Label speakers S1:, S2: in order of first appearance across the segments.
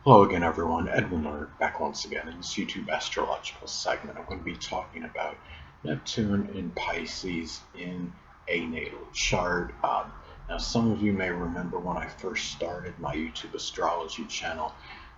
S1: Hello again, everyone. Edwin Learnard back once again in this YouTube astrological segment. I'm going to be talking about Neptune in Pisces in a natal chart. Now, some of you may remember when I first started my YouTube astrology channel,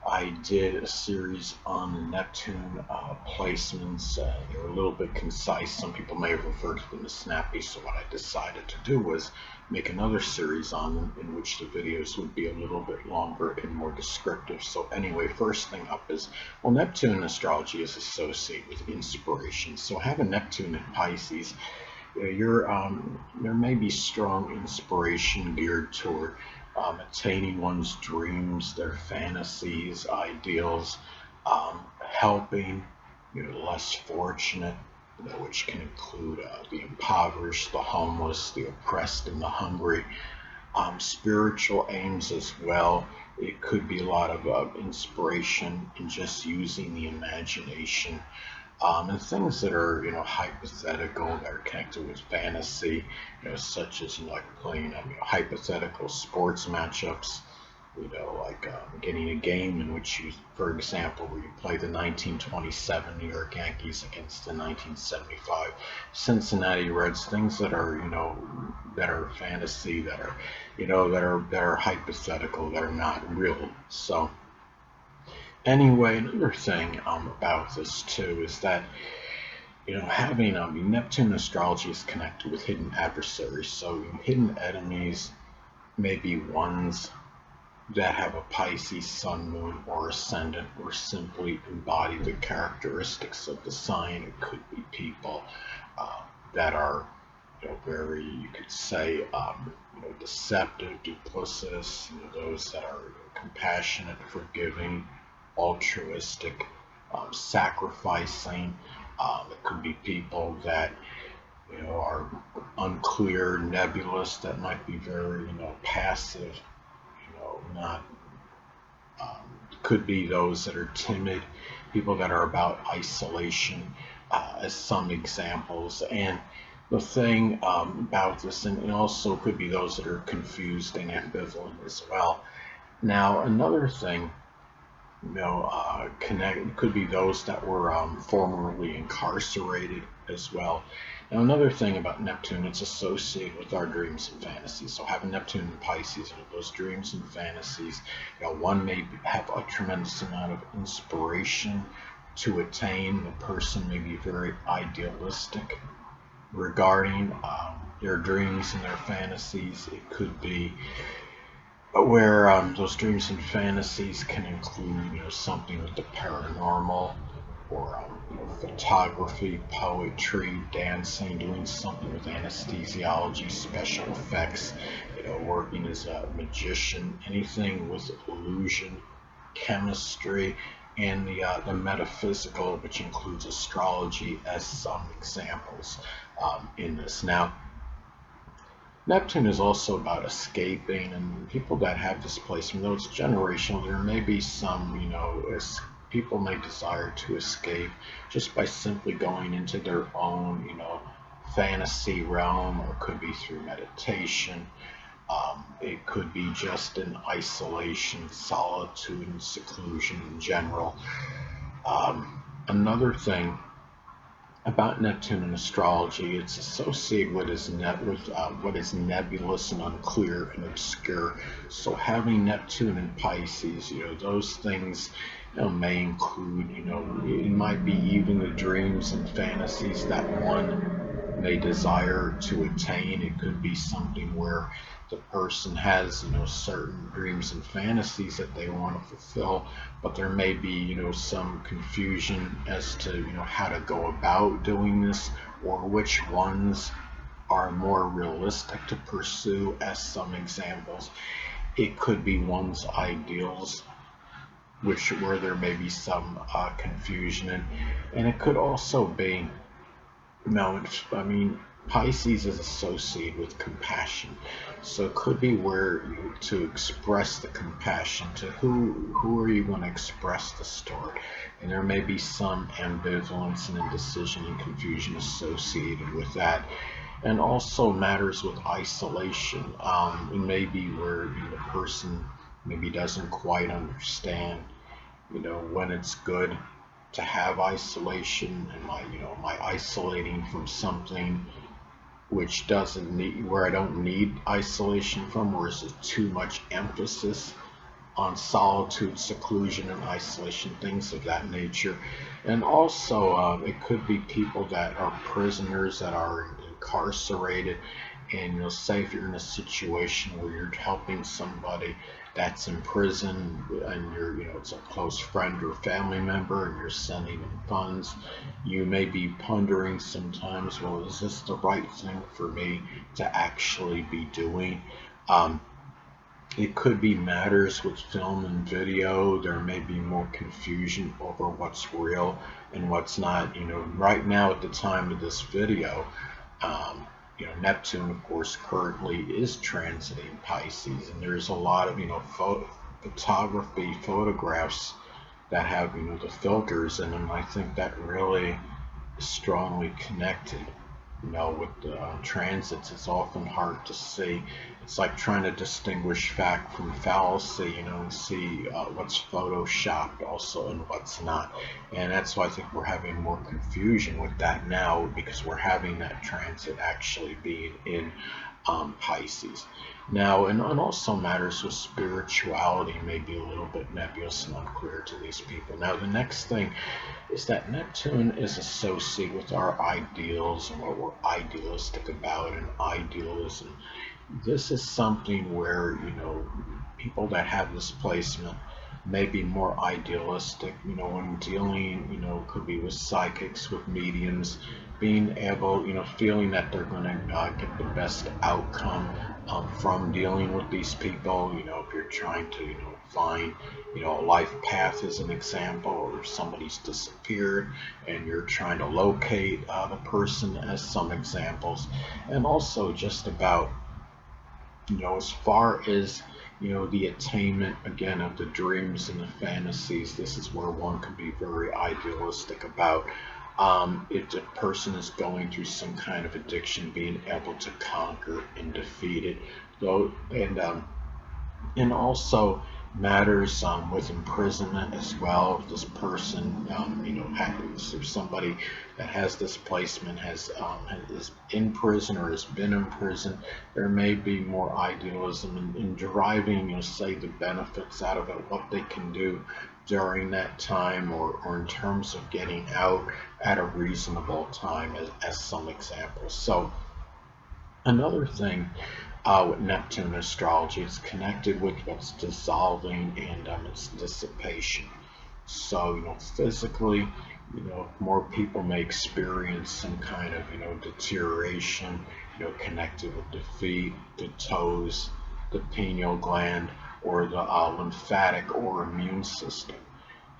S1: I did a series on Neptune placements. They were a little bit concise. Some people may have referred to them as snappy. So what I decided to do was make another series on them in which the videos would be a little bit longer and more descriptive. So anyway, first thing up is, well, Neptune in astrology is associated with inspiration. So having Neptune in Pisces, there may be strong inspiration geared toward attaining one's dreams, their fantasies, ideals, helping less fortunate, which can include the impoverished, the homeless, the oppressed, and the hungry. Spiritual aims as well. It could be a lot of inspiration in just using the imagination, and things that are hypothetical, that are connected with fantasy, such as like playing hypothetical sports matchups, like getting a game in which you, for example, where you play the 1927 New York Yankees against the 1975 Cincinnati Reds, things that are that are fantasy, that are that are hypothetical, that are not real. So anyway, another thing about this too is that having Neptune astrology is connected with hidden adversaries. So hidden enemies may be ones that have a Pisces sun, moon, or ascendant, or simply embody the characteristics of the sign. It could be people that are very, you could say, deceptive, duplicitous. Those that are compassionate, forgiving, altruistic, sacrificing. It could be people that are unclear, nebulous, that might be very passive, not could be those that are timid, people that are about isolation, as some examples. And the thing about this, and it also could be those that are confused and ambivalent as well. Now, another thing, could be those that were formerly incarcerated as well. Now, another thing about Neptune, it's associated with our dreams and fantasies. So having Neptune in Pisces, those dreams and fantasies, one may have a tremendous amount of inspiration to attain. The person may be very idealistic regarding their dreams and their fantasies. It could be where those dreams and fantasies can include, something with the paranormal, or photography, poetry, dancing, doing something with anesthesiology, special effects, working as a magician, anything with illusion, chemistry, and the metaphysical, which includes astrology, as some examples in this. Now, Neptune is also about escaping, and people that have this placement, though it's generational, there may be some, as people may desire to escape just by simply going into their own, fantasy realm, or it could be through meditation. It could be just in isolation, solitude, and seclusion in general. Another thing about Neptune in astrology, it's associated with what is nebulous and unclear and obscure. So having Neptune in Pisces, those things may include, it might be even the dreams and fantasies that one may desire to attain. It could be something where the person has, certain dreams and fantasies that they want to fulfill, but there may be, some confusion as to, how to go about doing this, or which ones are more realistic to pursue. As some examples, it could be one's ideals, where there may be some confusion in, and it could also be, Pisces is associated with compassion, so it could be where to express the compassion to who are you going to express this toward, and there may be some ambivalence and indecision and confusion associated with that. And also matters with isolation. It may be where the person maybe doesn't quite understand when it's good to have isolation, and am I isolating from something which doesn't need, where I don't need isolation from, or is it too much emphasis on solitude, seclusion, and isolation, things of that nature. And also, it could be people that are prisoners, that are incarcerated. And say if you're in a situation where you're helping somebody that's in prison, and it's a close friend or family member, and you're sending them funds, you may be pondering sometimes, well, is this the right thing for me to actually be doing? Um, it could be matters with film and video. There may be more confusion over what's real and what's not. Right now at the time of this video, Neptune, of course, currently is transiting Pisces, and there's a lot of, photography, photographs that have, the filters in them. I think that really is strongly connected. With the transits, it's often hard to see. It's like trying to distinguish fact from fallacy, and see what's photoshopped also and what's not. And that's why I think we're having more confusion with that now, because we're having that transit actually being in Pisces. Now, and also matters with spirituality may be a little bit nebulous and unclear to these people. Now, the next thing is that Neptune is associated with our ideals and what we're idealistic about, and idealism. This is something where, people that have this placement may be more idealistic, when dealing, could be with psychics, with mediums, being able, feeling that they're going to get the best outcome from dealing with these people. If you're trying to, find, a life path as an example, or if somebody's disappeared and you're trying to locate the person as some examples. And also just about, as far as, the attainment again of the dreams and the fantasies, this is where one can be very idealistic about. If the person is going through some kind of addiction, being able to conquer and defeat it, though, and also matters with imprisonment as well. If this person, happens, if somebody that has this placement is in prison or has been in prison, there may be more idealism in deriving, say, the benefits out of it, what they can do during that time, or in terms of getting out at a reasonable time, as some examples. So another thing with Neptune astrology, it's connected with what's dissolving and its dissipation. So, physically, more people may experience some kind of, deterioration, connected with the feet, the toes, the pineal gland, or the lymphatic or immune system.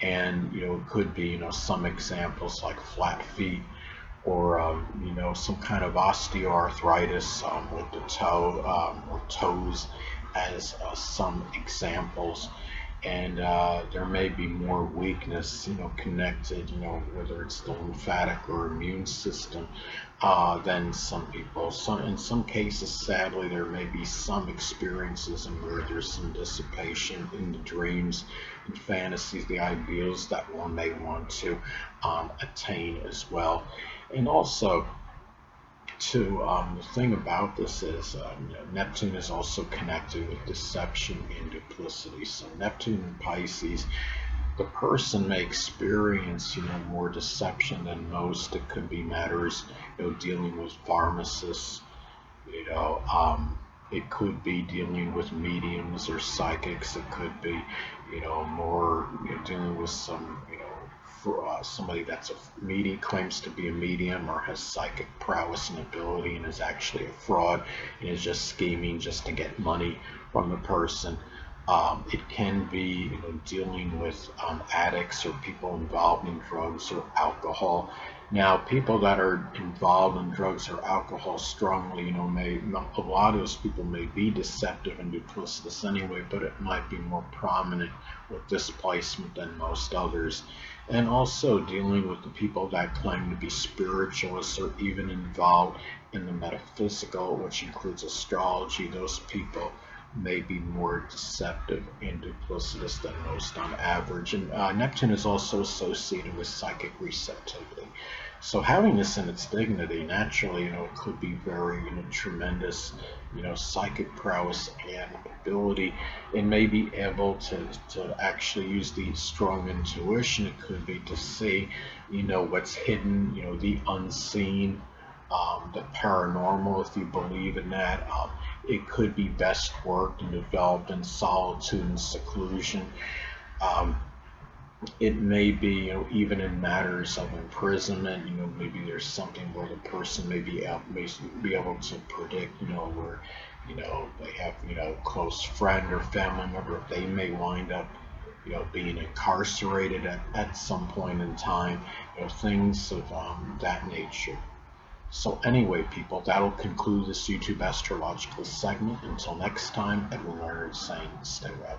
S1: And, it could be, some examples like flat feet, or some kind of osteoarthritis with the toe or toes, as some examples. And there may be more weakness, connected, whether it's the lymphatic or immune system, than some people. So in some cases, sadly, there may be some experiences in where there's some dissipation in the dreams and fantasies, the ideals that one may want to attain as well. And also, the thing about this is, Neptune is also connected with deception and duplicity. So Neptune and Pisces, the person may experience, more deception than most. It could be matters, dealing with pharmacists, you know, it could be dealing with mediums or psychics. It could be, more, dealing with some, for somebody that's a medium, claims to be a medium, or has psychic prowess and ability, and is actually a fraud and is just scheming just to get money from the person. It can be, dealing with addicts or people involved in drugs or alcohol. Now, people that are involved in drugs or alcohol strongly, a lot of those people may be deceptive and duplicitous anyway, but it might be more prominent with displacement than most others. And also dealing with the people that claim to be spiritualists or even involved in the metaphysical, which includes astrology. Those people may be more deceptive and duplicitous than most on average. And Neptune is also associated with psychic receptivity. So having this in its dignity, naturally, it could be very, tremendous, psychic prowess and ability, and may be able to actually use the strong intuition. It could be to see, what's hidden, the unseen, the paranormal, if you believe in that. It could be best worked and developed in solitude and seclusion. Um, it may be, even in matters of imprisonment, maybe there's something where the person may be able to predict, where, they have, close friend or family member, they may wind up, being incarcerated at some point in time, things of that nature. So anyway, people, that'll conclude this YouTube astrological segment. Until next time, Edwin Learnard saying, stay well.